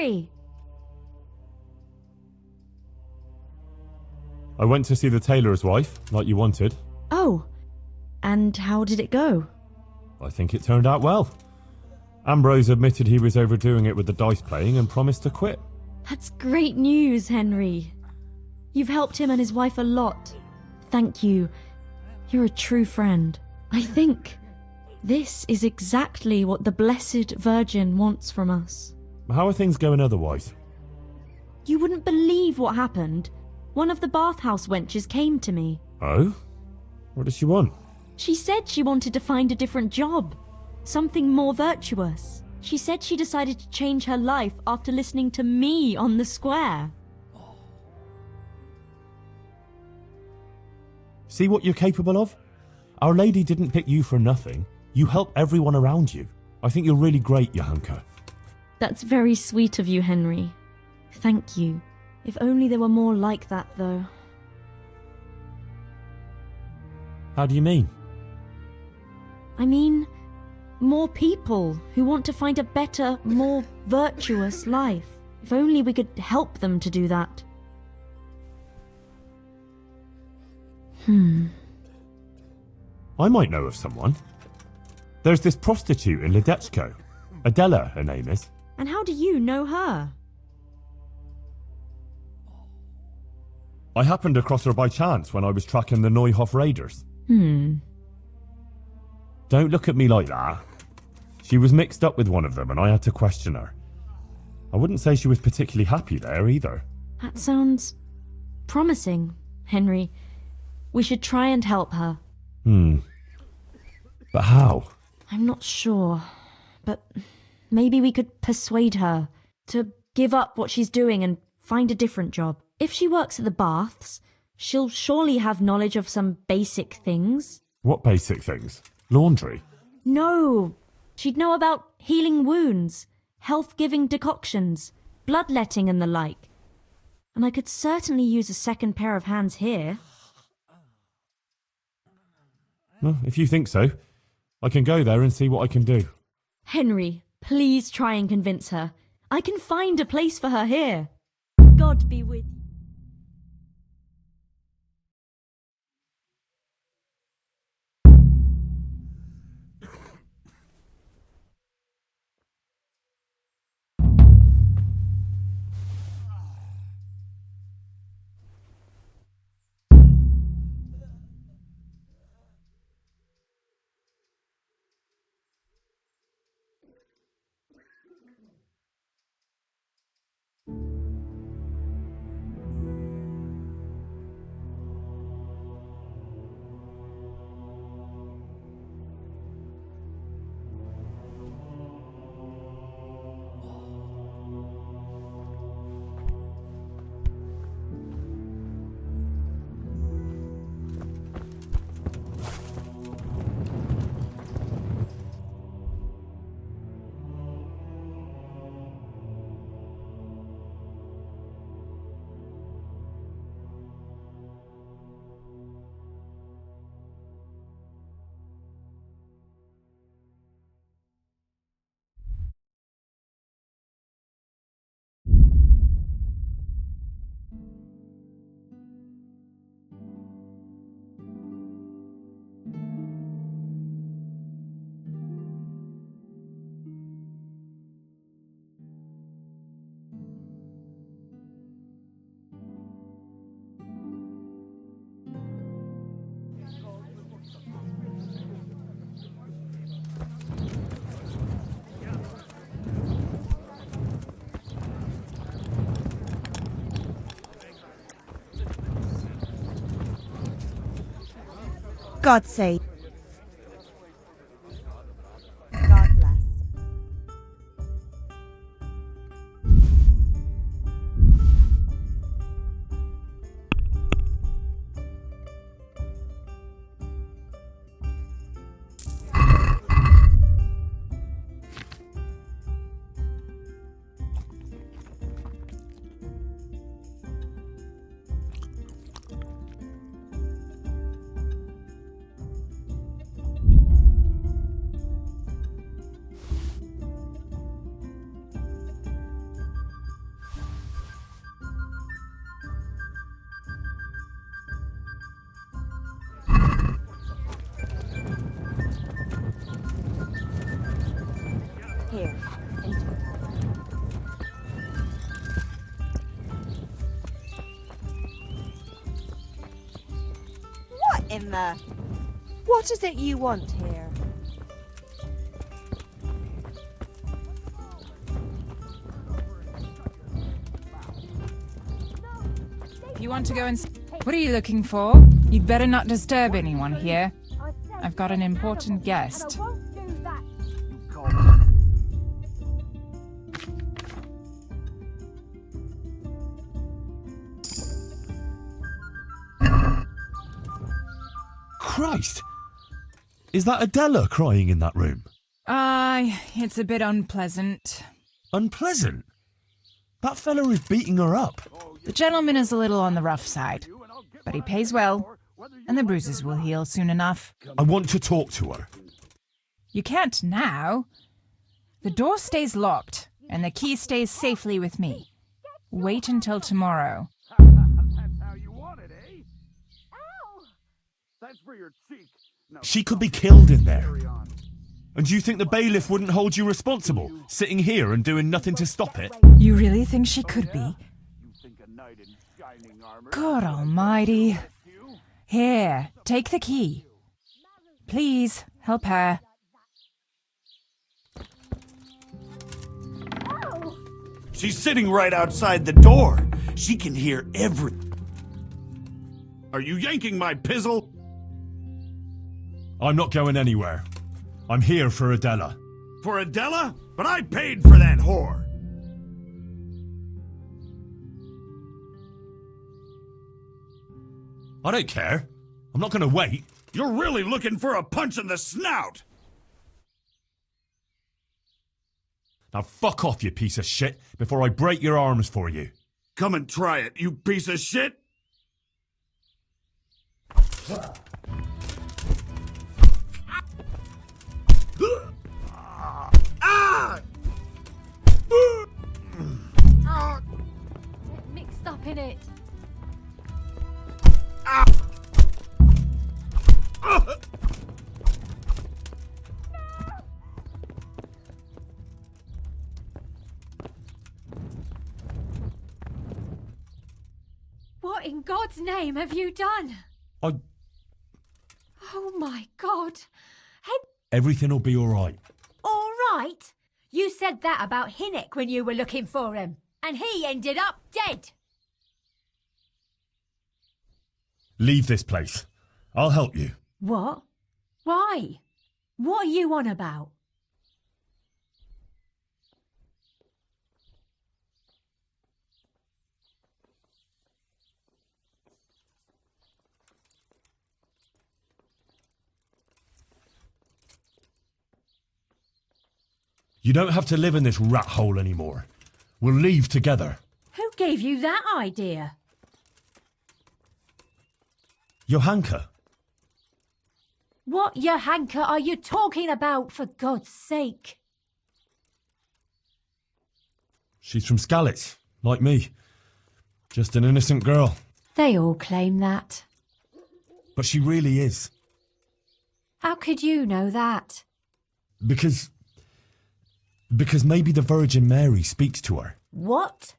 Henry! I went to see the tailor's wife, like you wanted. Oh, and how did it go? I think it turned out well. Ambrose admitted he was overdoing it with the dice playing and promised to quit. That's great news, Henry. You've helped him and his wife a lot. Thank you. You're a true friend. I think this is exactly what the Blessed Virgin wants from us. How are things going otherwise? You wouldn't believe what happened. One of the bathhouse wenches came to me. Oh? What does she want? She said she wanted to find a different job. Something more virtuous. She said she decided to change her life after listening to me on the square. See what you're capable of? Our Lady didn't pick you for nothing. You help everyone around you. I think you're really great, Johanka. That's very sweet of you, Henry. Thank you. If only there were more like that, though. How do you mean? I mean, more people who want to find a better, more virtuous life. If only we could help them to do that. I might know of someone. There's this prostitute in Ledechko. Adela, her name is. And how do you know her? I happened across her by chance when I was tracking the Neuhof raiders. Don't look at me like that. She was mixed up with one of them and I had to question her. I wouldn't say she was particularly happy there either. That sounds promising, Henry. We should try and help her. But how? I'm not sure, but maybe we could persuade her to give up what she's doing and find a different job. If she works at the baths, she'll surely have knowledge of some basic things. What basic things? Laundry? No, she'd know about healing wounds, health-giving decoctions, bloodletting and the like. And I could certainly use a second pair of hands here. Well, if you think so, I can go there and see what I can do. Henry, please try and convince her. I can find a place for her here. God be with you. God save. God bless. in there. What is it you want here? If you want to go and... What are you looking for? You'd better not disturb anyone here. I've got an important guest. Christ! Is that Adela crying in that room? It's a bit unpleasant. Unpleasant? That fella is beating her up. The gentleman is a little on the rough side, but he pays well, and the bruises will heal soon enough. I want to talk to her. You can't now. The door stays locked, and the key stays safely with me. Wait until tomorrow. That's how you want it, eh? Ow! That's for your cheek. Now, She could be killed in there. carry on. And do you think the bailiff wouldn't hold you responsible, sitting here and doing nothing to stop it? You really think she could be? You think a knight in shining armor... God almighty. Here, take the key. Please, help her. She's sitting right outside the door. She can hear every... Are you yanking my pizzle? I'm not going anywhere. I'm here for Adela. For Adela? But I paid for that whore. I don't care. I'm not going to wait. You're really looking for a punch in the snout. Now fuck off, you piece of shit, before I break your arms for you. Come and try it, you piece of shit. Ah! Mixed up in it. What in God's name have you done? I... Oh my God. Everything will be alright. All right. You said that about Hinnick when you were looking for him, and he ended up dead. Leave this place. I'll help you. What? Why? What are you on about? You don't have to live in this rat hole anymore. We'll leave together. Who gave you that idea? Johanka. What Johanka are you talking about, for God's sake? She's from Skalitz, like me. Just an innocent girl. They all claim that. But she really is. How could you know that? Because maybe the Virgin Mary speaks to her. What?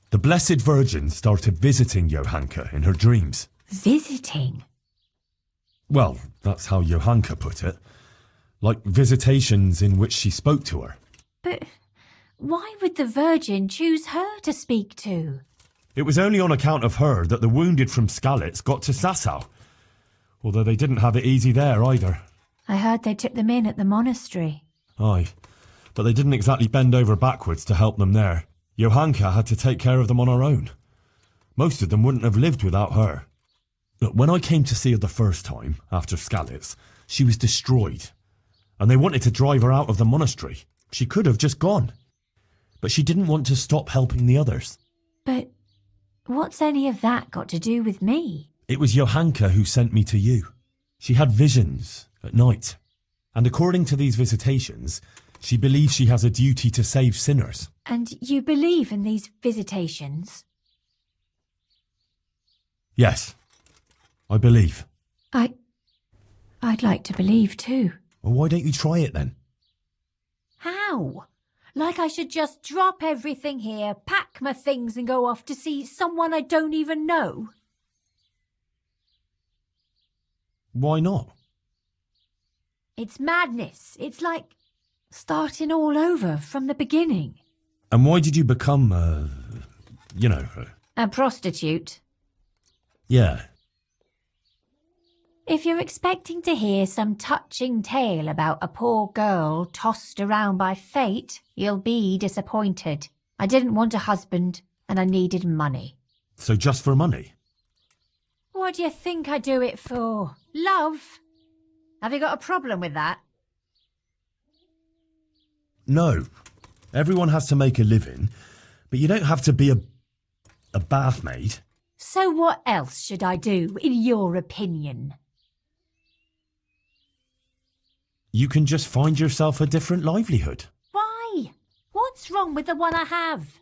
The Blessed Virgin started visiting Johanka in her dreams. Visiting? Well, that's how Johanka put it. Like visitations in which she spoke to her. But why would the Virgin choose her to speak to? It was only on account of her that the wounded from Skalitz got to Sasau. Although they didn't have it easy there either. I heard they took them in at the monastery. Aye, but they didn't exactly bend over backwards to help them there. Johanka had to take care of them on her own. Most of them wouldn't have lived without her. Look, when I came to see her the first time, after Skalitz, she was destroyed. And they wanted to drive her out of the monastery. She could have just gone. But she didn't want to stop helping the others. But what's any of that got to do with me? It was Johanka who sent me to you. She had visions at night. And according to these visitations, she believes she has a duty to save sinners. And you believe in these visitations? Yes, I believe. I'd like to believe too. Well, why don't you try it then? How? Like I should just drop everything here, pack my things and go off to see someone I don't even know? Why not? It's madness. It's like starting all over from the beginning. And why did you become, A prostitute. Yeah. If you're expecting to hear some touching tale about a poor girl tossed around by fate, you'll be disappointed. I didn't want a husband, and I needed money. So just for money? What do you think I do it for? Love? Have you got a problem with that? No. Everyone has to make a living, but you don't have to be a bath maid. So what else should I do, in your opinion? You can just find yourself a different livelihood. Why? What's wrong with the one I have?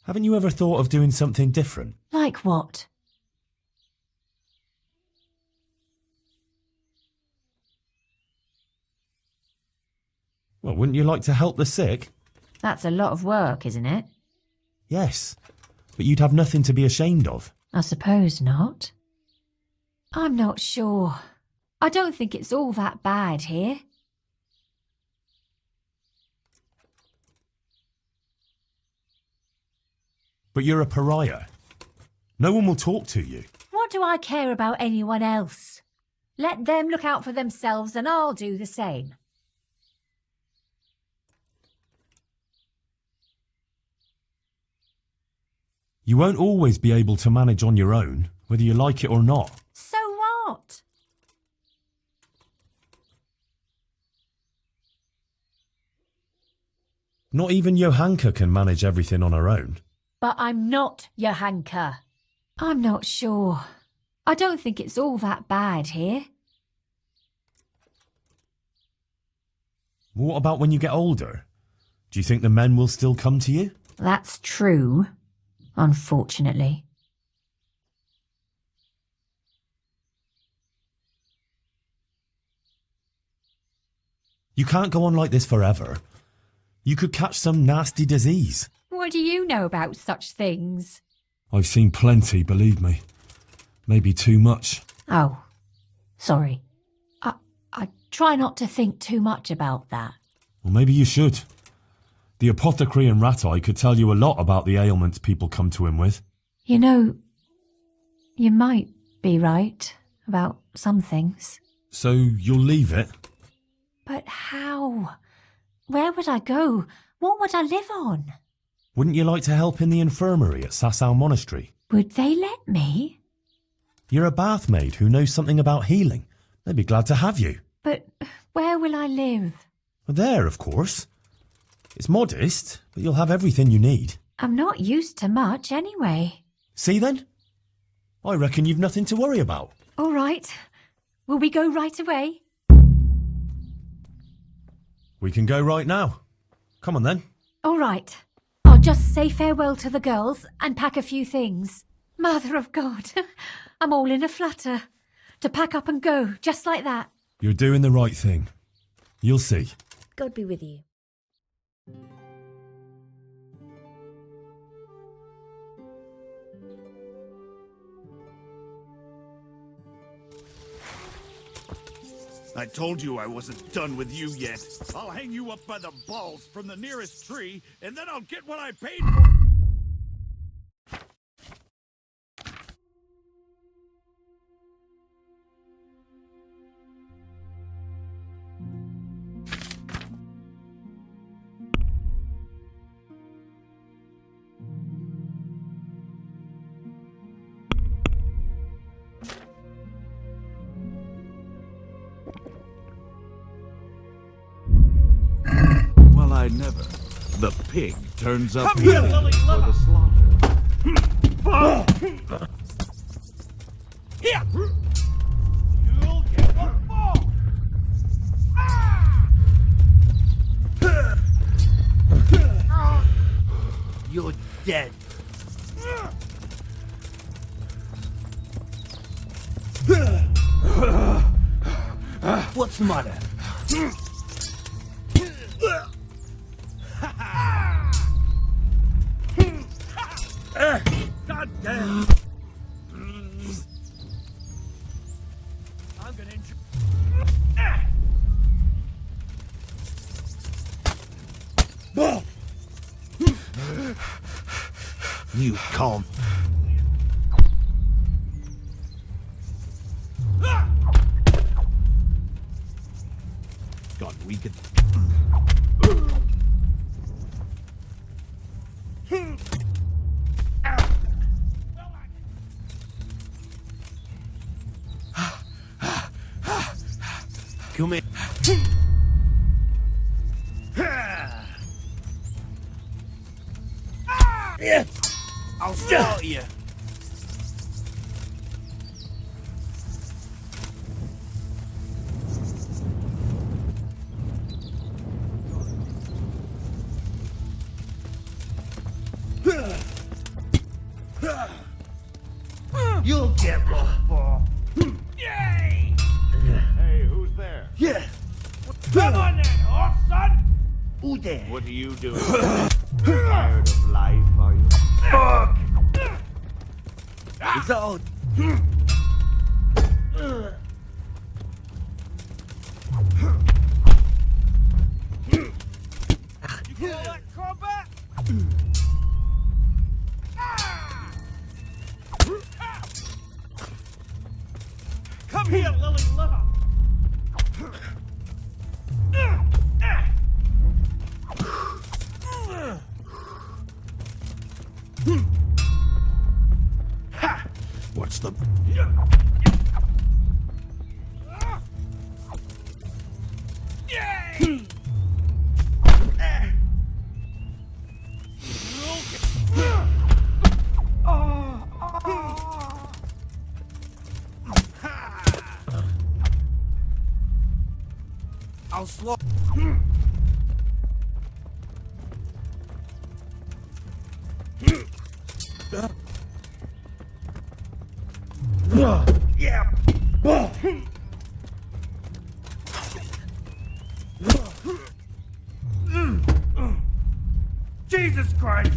Haven't you ever thought of doing something different? Like what? Well, wouldn't you like to help the sick? That's a lot of work, isn't it? Yes, but you'd have nothing to be ashamed of. I suppose not. I'm not sure. I don't think it's all that bad here. But you're a pariah. No one will talk to you. What do I care about anyone else? Let them look out for themselves and I'll do the same. You won't always be able to manage on your own, whether you like it or not. So what? Not even Johanka can manage everything on her own. But I'm not Johanka. I'm not sure. I don't think it's all that bad here. What about when you get older? Do you think the men will still come to you? That's true, unfortunately. You can't go on like this forever. You could catch some nasty disease. What do you know about such things? I've seen plenty, believe me. Maybe too much. Oh, sorry. I try not to think too much about that. Well, maybe you should. The apothecary in Rat-Eye could tell you a lot about the ailments people come to him with. You know, you might be right about some things. So you'll leave it? But how? Where would I go? What would I live on? Wouldn't you like to help in the infirmary at Sasau Monastery? Would they let me? You're a bath maid who knows something about healing. They'd be glad to have you. But where will I live? Well, there, of course. It's modest, but you'll have everything you need. I'm not used to much anyway. See then? I reckon you've nothing to worry about. All right. Will we go right away? We can go right now. Come on then. All right. I'll just say farewell to the girls and pack a few things. Mother of God, I'm all in a flutter. To pack up and go, just like that. You're doing the right thing. You'll see. God be with you. I told you I wasn't done with you yet. I'll hang you up by the balls from the nearest tree, and then I'll get what I paid for. I never. The pig turns up here for the slaughter. Here! You'll get one more! You're dead. What's the matter? God damn! I'm gonna enjoy. You calm. God, we could. Come here. I'll slaughter you. You'll get one for. Yay! Hey, who's there? Yeah. Come on then, horse son. Who there? What are you doing? Tired of life, are you? Fuck! It's all. You call that combat? Come here, lily liver! What's the... I'll slow. Yeah. Jesus Christ.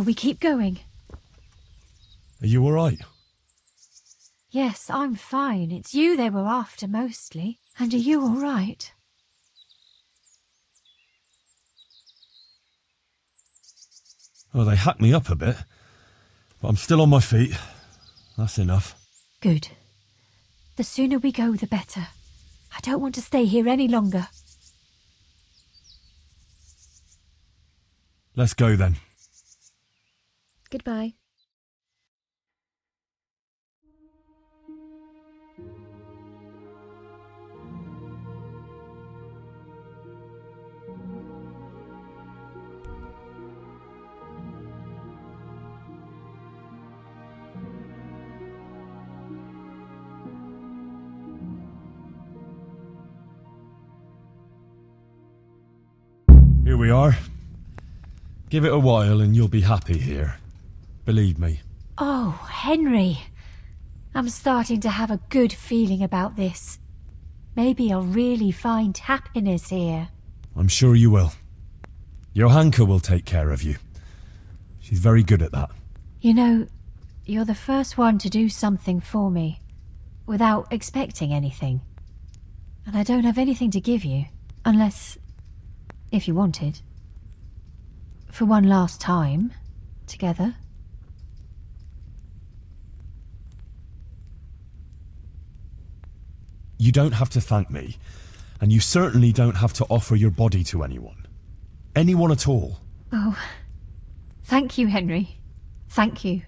Shall we keep going? Are you alright? Yes, I'm fine. It's you they were after mostly. And are you all right? Well, they hacked me up a bit, but I'm still on my feet. That's enough. Good. The sooner we go, the better. I don't want to stay here any longer. Let's go then. Goodbye. Here we are. Give it a while and you'll be happy here. Believe me. Oh, Henry. I'm starting to have a good feeling about this. Maybe I'll really find happiness here. I'm sure you will. Johanka will take care of you. She's very good at that. You know, you're the first one to do something for me, without expecting anything. And I don't have anything to give you, unless, if you wanted. For one last time, together. You don't have to thank me, and you certainly don't have to offer your body to anyone. Anyone at all. Oh, thank you, Henry. Thank you.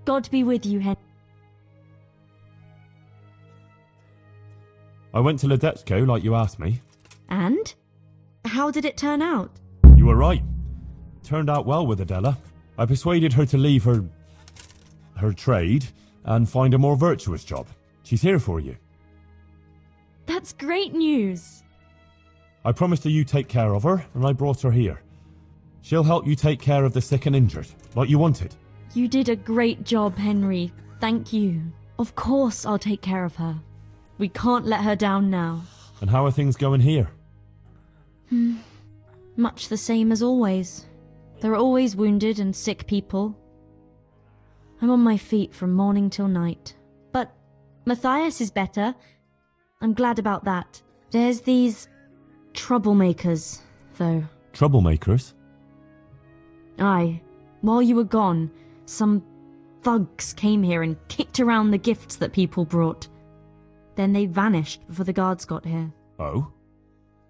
God be with you, Henry. I went to Ledetsko like you asked me. And? How did it turn out? You were right. Turned out well with Adela. I persuaded her to leave her trade and find a more virtuous job. She's here for you. That's great news. I promised her you take care of her, and I brought her here. She'll help you take care of the sick and injured, like you wanted. You did a great job, Henry. Thank you. Of course I'll take care of her. We can't let her down now. And how are things going here? Much the same as always. There are always wounded and sick people. I'm on my feet from morning till night. But Matthias is better. I'm glad about that. There's these troublemakers, though. Troublemakers? Aye. While you were gone, some thugs came here and kicked around the gifts that people brought. Then they vanished before the guards got here. Oh?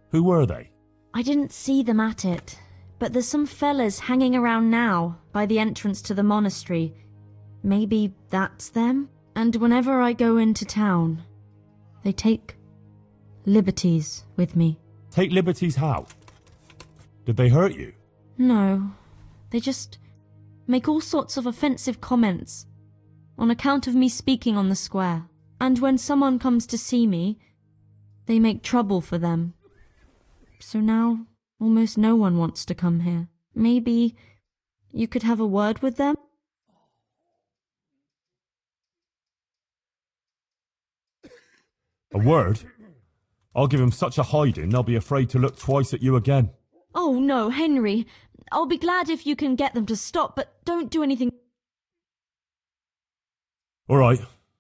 Who were they? I didn't see them at it, but there's some fellas hanging around now by the entrance to the monastery. Maybe that's them? And whenever I go into town, they take liberties with me. Take liberties how? Did they hurt you? No, they just make all sorts of offensive comments on account of me speaking on the square. And when someone comes to see me, they make trouble for them. So now, almost no one wants to come here. Maybe you could have a word with them? A word? I'll give them such a hiding they'll be afraid to look twice at you again. Oh no, Henry. I'll be glad if you can get them to stop, but don't do anything. All right,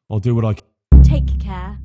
I'll do what I can. Take care.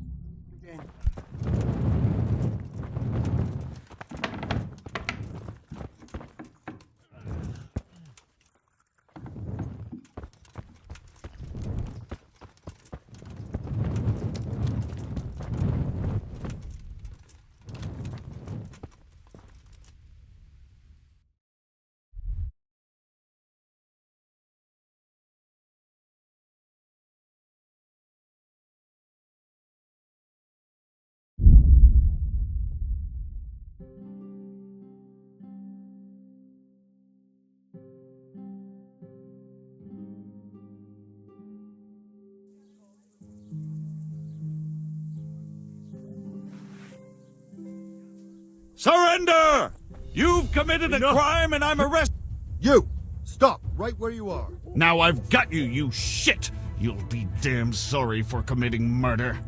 Surrender! You've committed a crime and I'm arrested. You! Stop right where you are. Now I've got you, you shit! You'll be damn sorry for committing murder.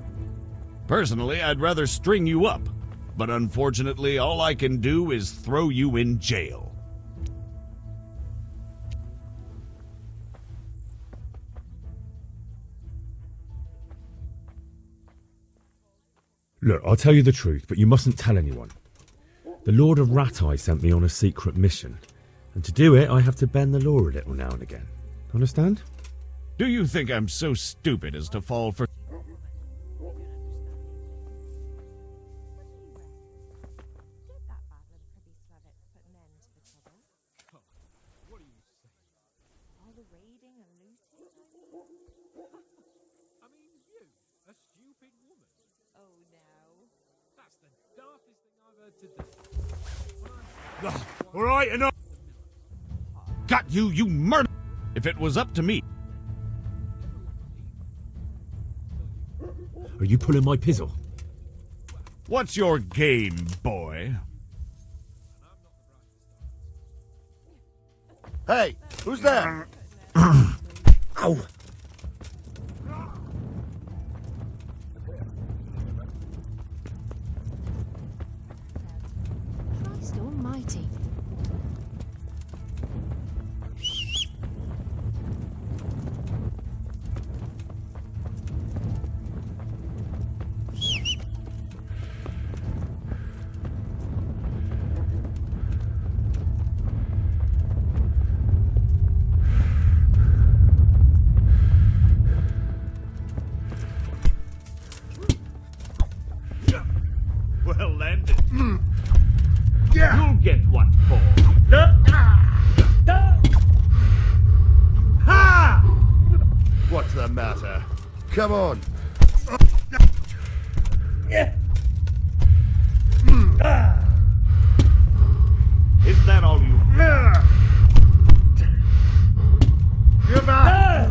Personally, I'd rather string you up. But unfortunately, all I can do is throw you in jail. Look, I'll tell you the truth, but you mustn't tell anyone. The Lord of Rat-Eye sent me on a secret mission, and to do it, I have to bend the law a little now and again. Understand? Do you think I'm so stupid as to fall for... All right, enough. Got you, you murder. If it was up to me. Are you pulling my pizzle? What's your game, boy? Hey, who's there? Ow! Christ almighty. Well landed. You'll get what for. Ha! What's the matter? Come on. Is that all you... You're back.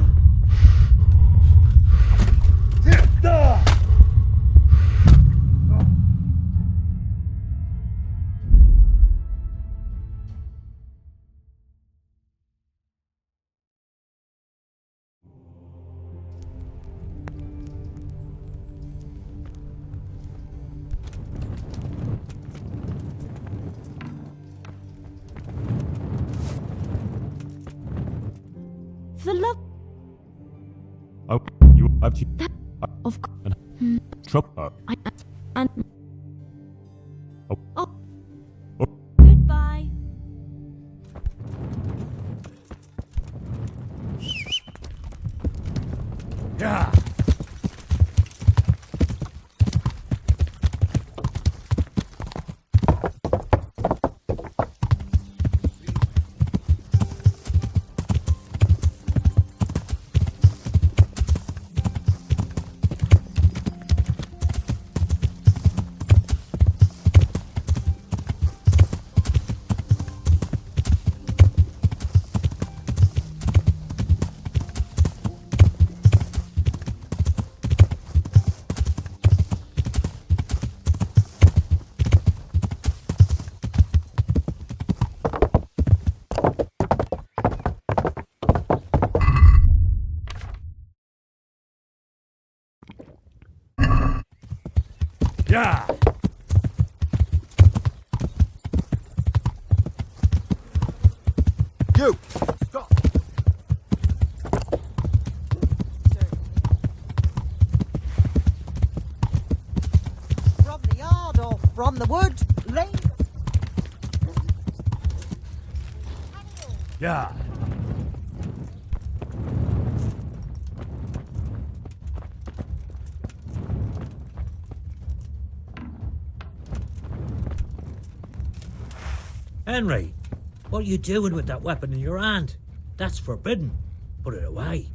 For love Oh, you have to... of Trouble. and Oh. oh. Oh. Goodbye. Yeah. Yeah. You! Stop! From the yard or from the wood, lane. Yeah. Henry, what are you doing with that weapon in your hand? That's forbidden. Put it away.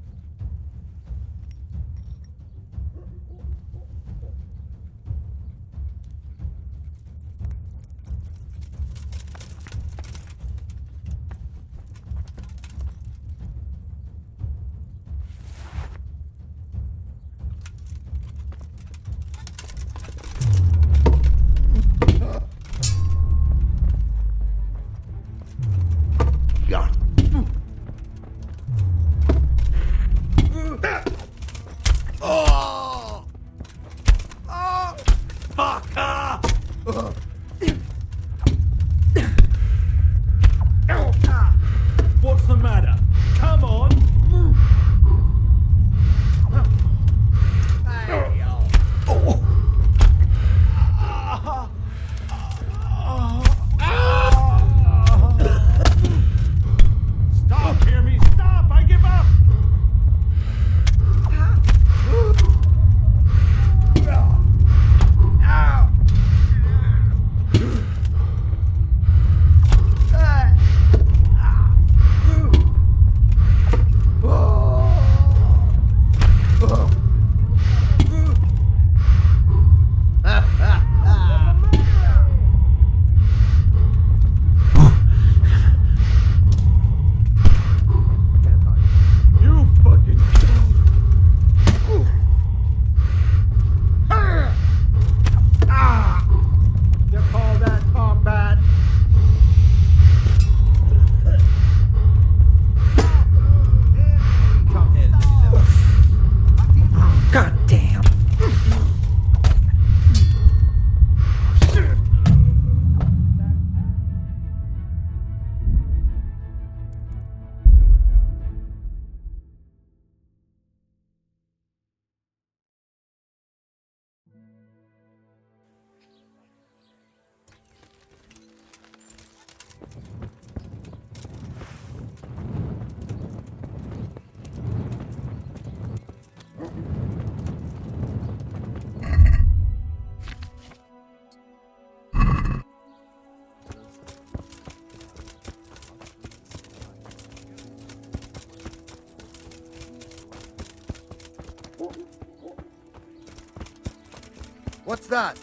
What's that?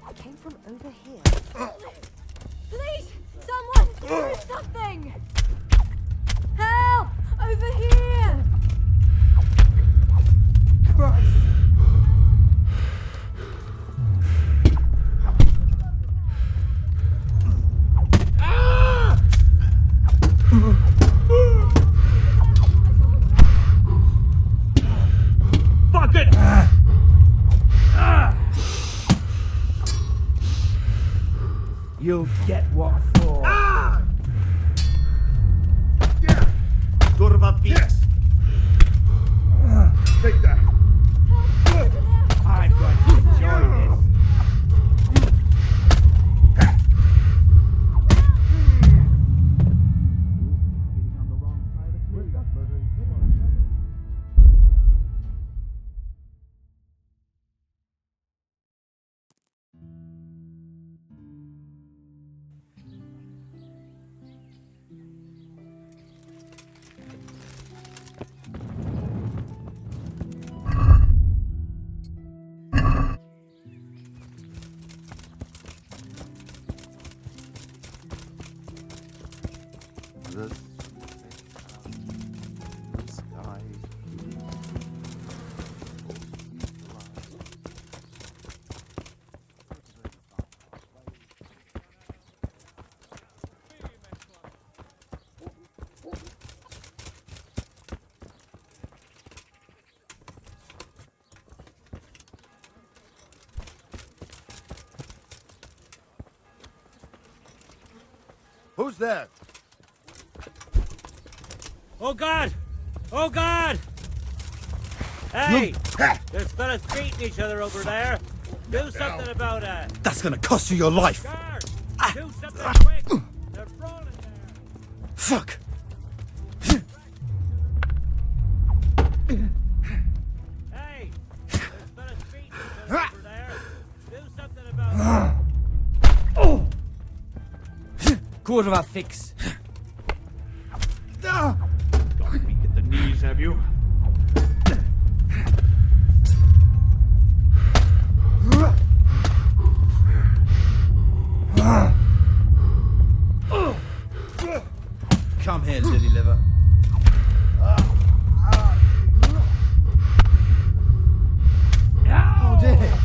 I came from over here. Please, someone, do something! Help! Over here! Christ! Fuck it! You'll get what for. Kurwa pies! Take that! I'm going to enjoy this. Who's there? Oh God! Oh God! Hey! There's fellas beating each other over there. Do something about it. That's gonna cost you your life. Guard! Do something quick! They're brawling there. Fuck. Hey! There's fellas beating each other over there. Do something about it. Quarter of a fix. Got weak at the knees, have you? Come here, lily liver. Oh dear.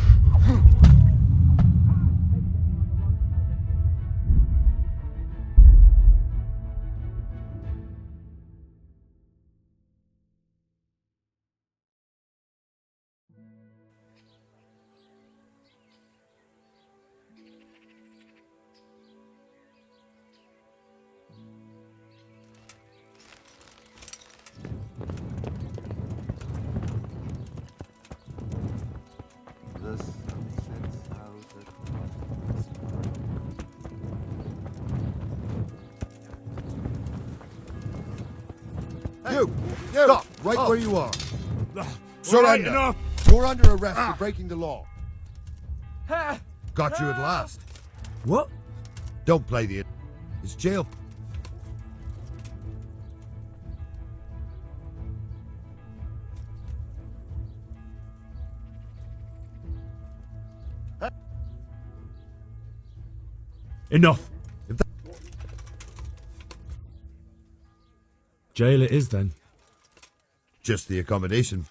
You! Stop! Right where you are. Surrender. Surrender! You're under arrest for breaking the law. Got you at last. What? Don't play the... It's jail. Enough. If that- Jail it is then. Just the accommodation.